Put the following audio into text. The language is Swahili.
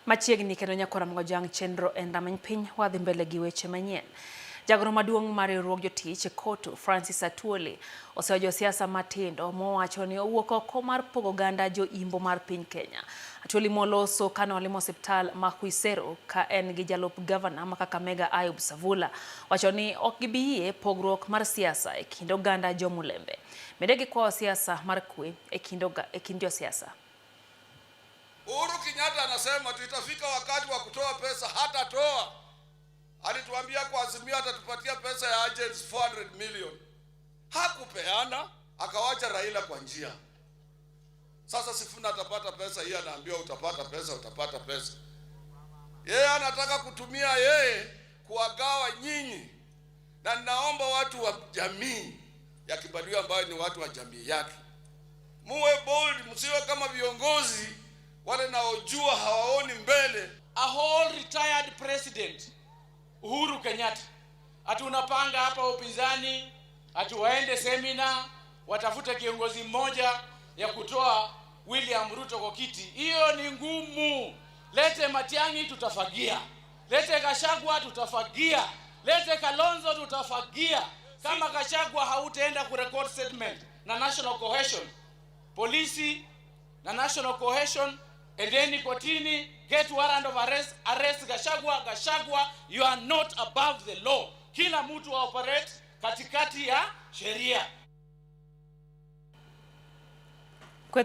Machiegni kendo nyakora mojang chenro endamany piny wadhi mbele gi weche manyien. Jagoro maduong' mar riwruog jotich KOTU Francis Atwoli oseyo josiasa matindo mowacho ni owuok oko mar pogo ganda joimbo mar piny Kenya. Atwoli moloso kano limo osiptal ma Khwisero ka en gi jalup gavana ma Kakamega Ayub Savula wacho ni ok gibiyie pogruok mar siasa e kind oganda jomulembe. Bende gikwayo siasa mar kwe e kind josiasa. Uhuru Kenyatta anasema tutafika wakati wa kutoa pesa, hata toa. Alituambia kwa Azimio atatupatia pesa ya agents 400 million. Hakupeana, akawacha Raila kwa njia. Sasa Sifuna atapata pesa, yeye anaambiwa utapata pesa. Yeye anataka kutumia yeye kuwagawa nyinyi. Na ninaomba watu wa jamii ya Kibaluya ambao ni watu wa jamii yake, muwe bold, msiwe kama viongozi wale naojua hawaoni mbele. A whole retired president Uhuru Kenyatta ati unapanga hapa upinzani ati waende seminar watafute kiongozi mmoja ya kutoa William Ruto kwa kiti. Hiyo ni ngumu. Lete Matiang'i tutafagia, lete Gachagua tutafagia, lete Kalonzo tutafagia. Kama Gachagua hautaenda kurecord statement na national cohesion, polisi na national cohesion, endeni kotini, get warrant of arrest Gachagua, you are not above the law. Kila mtu operate katikati ya sheria.